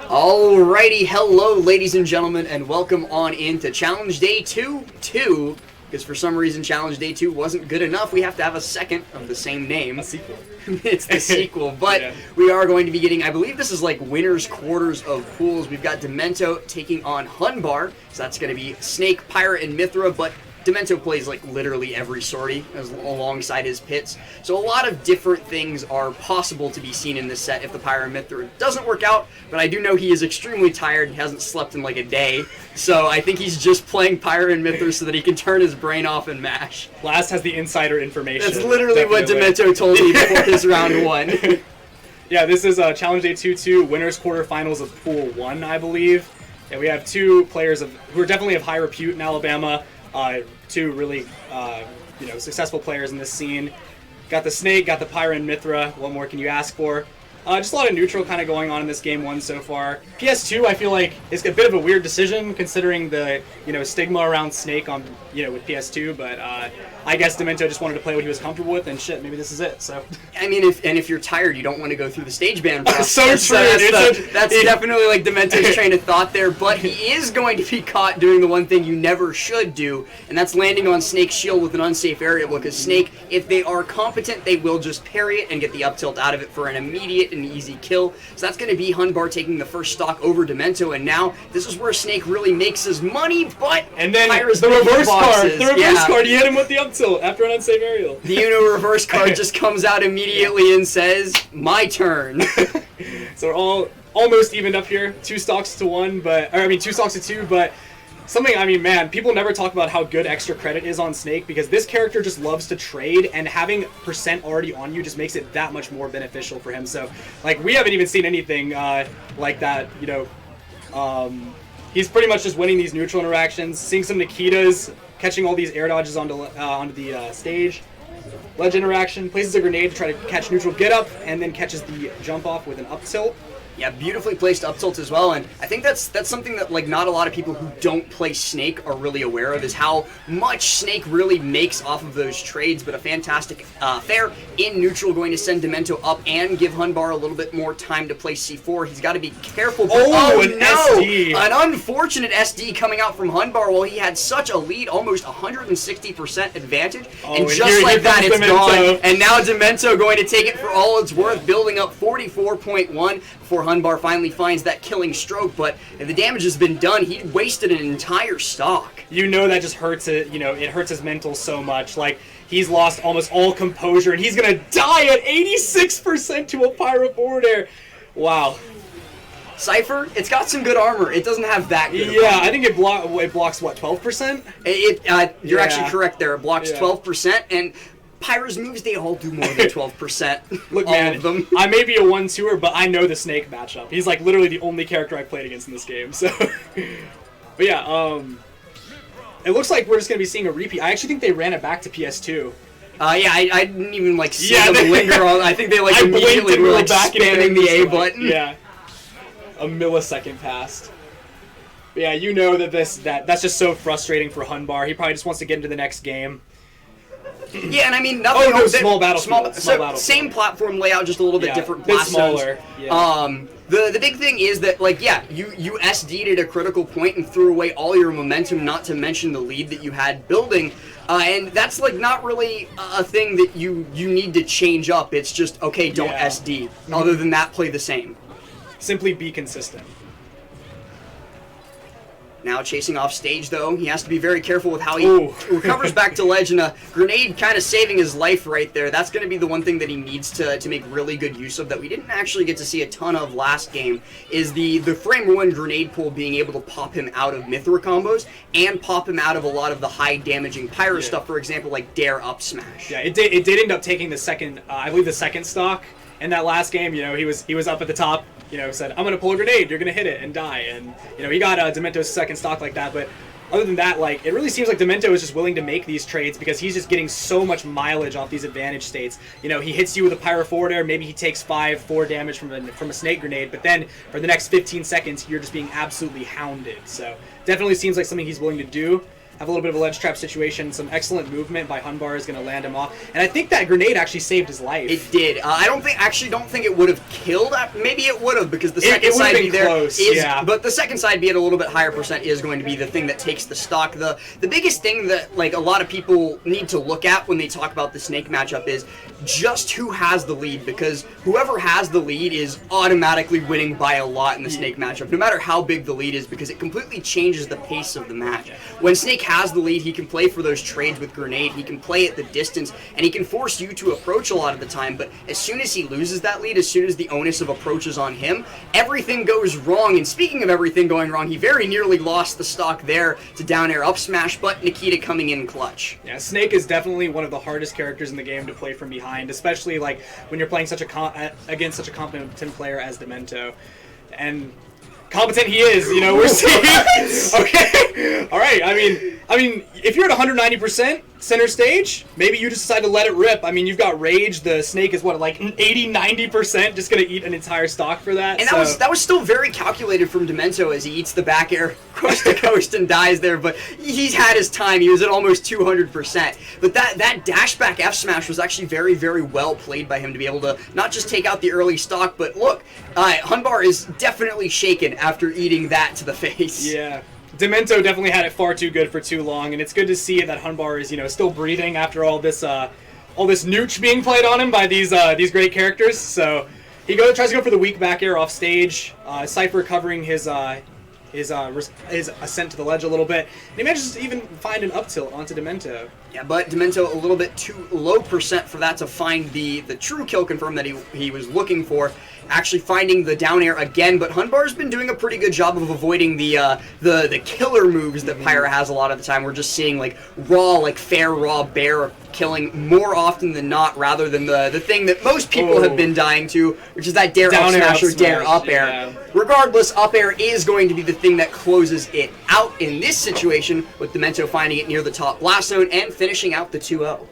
Alrighty, hello ladies and gentlemen, and welcome on into Challenge Day 2, because for some reason Challenge Day 2 wasn't good enough. We have to have a second of the same name. A sequel. It's the sequel, but we are going to be getting, I believe this is like winner's quarters of pools. We've got Dimento taking on HunBar, so that's going to be Snake, Pyra, and Mythra, but Dimento plays like literally every sortie alongside his pits. So a lot of different things are possible to be seen in this set if the Pyra and Mythra doesn't work out, but I do know he is extremely tired. He hasn't slept in like a day, so I think he's just playing Pyra and Mythra so that he can turn his brain off and mash. Last has the insider information. That's literally what Dimento told me before his round 1. Yeah, this is Challenge Day 2-2, winners quarterfinals of Pool 1, I believe. Yeah, we have two players who are definitely of high repute in Alabama. Two really, successful players in this scene. Got the Snake, got the Pyra and Mythra. What more can you ask for? Just a lot of neutral kind of going on in this game 1 so far. PS2, I feel like, is a bit of a weird decision considering the, stigma around Snake on, with PS2, but I guess Dimento just wanted to play what he was comfortable with, and shit, maybe this is it, so. I mean, if you're tired, you don't want to go through the stage ban process. So true! That's definitely like Dimento's train of thought there, but he is going to be caught doing the one thing you never should do, and that's landing on Snake's shield with an unsafe aerial, because Snake, if they are competent, they will just parry it and get the up tilt out of it for an immediate and easy kill. So that's going to be HunBar taking the first stock over Demento, and now this is where Snake really makes his money, but and then Pyra's the reverse card, he hit him with the up tilt after an unsafe aerial. The Uno reverse card just comes out immediately and says, my turn. So we're all almost evened up here, 2 stocks to 1, but, or I mean 2 stocks to 2, but something, I mean, man, people never talk about how good extra credit is on Snake because this character just loves to trade, and having percent already on you just makes it that much more beneficial for him. So, like, we haven't even seen anything like that, he's pretty much just winning these neutral interactions, seeing some Nikitas, catching all these air dodges onto the stage. Ledge interaction, places a grenade to try to catch neutral get up, and then catches the jump off with an up tilt. Yeah, beautifully placed up tilt as well, and I think that's something that like not a lot of people who don't play Snake are really aware of, is how much Snake really makes off of those trades. But a fantastic fair in neutral, going to send Dimento up and give HunBar a little bit more time to play C4. He's got to be careful. But, SD. An unfortunate SD coming out from HunBar while he had such a lead, almost 160% advantage, and just like that, it's gone. And now Dimento going to take it for all it's worth, building up 44.1 before HunBar finally finds that killing stroke, but the damage has been done. He wasted an entire stock. That just hurts it, it hurts his mental so much. Like, he's lost almost all composure, and he's gonna die at 86% to a Pyra forward air. Wow. Cypher, it's got some good armor. It doesn't have that good. Yeah, I think it blocks, what, 12%? You're actually correct there. It blocks 12%, and Pyra's moves, they all do more than 12%. Look, all man, of them. I may be a 1-2er, but I know the Snake matchup. He's like literally the only character I played against in this game. So, but yeah, it looks like we're just gonna be seeing a repeat. I actually think they ran it back to PS2. I didn't even like see them linger on. I think they like immediately were like spamming the A button. Yeah, a millisecond passed. But yeah, that's just so frustrating for HunBar. He probably just wants to get into the next game. Yeah, and I mean nothing. Small battlefield. Same platform layout, just a little bit different. Bit smaller. Yeah. The big thing is that you SD'd at a critical point and threw away all your momentum, not to mention the lead that you had building, and that's like not really a thing that you need to change up. It's just okay, don't SD. Other than that, play the same. Simply be consistent. Now chasing off stage, though, he has to be very careful with how he recovers back to ledge, and a grenade kind of saving his life right there. That's going to be the one thing that he needs to make really good use of that we didn't actually get to see a ton of last game, is the frame 1 grenade pool being able to pop him out of Mythra combos and pop him out of a lot of the high damaging Pyra stuff, for example, like Dare Up Smash. Yeah, it did end up taking the second, I believe the second stock in that last game. He was up at the top. Said, I'm going to pull a grenade, you're going to hit it and die. And, he got Demento's second stock like that. But other than that, like, it really seems like Dimento is just willing to make these trades because he's just getting so much mileage off these advantage states. You know, he hits you with a Pyra forward air, maybe he takes 4 damage from a snake grenade, but then for the next 15 seconds, you're just being absolutely hounded. So definitely seems like something he's willing to do. Have a little bit of a ledge trap situation. Some excellent movement by HunBar is going to land him off. And I think that grenade actually saved his life. It did. I don't think it would have killed. Maybe it would have, because the second side be there close, is, yeah. But the second side be at a little bit higher percent is going to be the thing that takes the stock. The biggest thing that like a lot of people need to look at when they talk about the Snake matchup is just who has the lead, because whoever has the lead is automatically winning by a lot in the Snake matchup, no matter how big the lead is, because it completely changes the pace of the match. When Snake has the lead, he can play for those trades with grenade, he can play at the distance, and he can force you to approach a lot of the time, but as soon as he loses that lead, as soon as the onus of approach is on him, everything goes wrong. And speaking of everything going wrong, he very nearly lost the stock there to down air up smash, but Nikita coming in clutch. Yeah, Snake is definitely one of the hardest characters in the game to play from behind, especially like when you're playing against such a competent player as Dimento. And competent he is, you know, we're seeing. Okay, all right. I mean, if you're at 190% center stage, maybe you just decide to let it rip. I mean, you've got Rage. The Snake is what, like 80-90%, just gonna eat an entire stock for that. And that was still very calculated from Dimento as he eats the back air coast to coast and dies there. But he's had his time. He was at almost 200%. But that dash back F smash was actually very, very well played by him to be able to not just take out the early stock, but look, HunBar is definitely shaken after eating that to the face. Yeah. Dimento definitely had it far too good for too long, and it's good to see that HunBar is, you know, still breathing after all this nooch being played on him by these great characters. So he tries to go for the weak back air off stage. Cypher covering his ascent to the ledge a little bit, and he manages to even find an up tilt onto Dimento. Yeah, but Dimento a little bit too low percent for that to find the true kill confirm that he was looking for. Actually finding the down air again, but HunBar's been doing a pretty good job of avoiding the killer moves that Pyra has a lot of the time. We're just seeing like fair raw bear killing more often than not, rather than the thing that most people have been dying to, which is that dare up smash or dare up air. Yeah. Regardless, up air is going to be the thing that closes it out in this situation, with Dimento finding it near the top blast zone and finishing out the 2-0.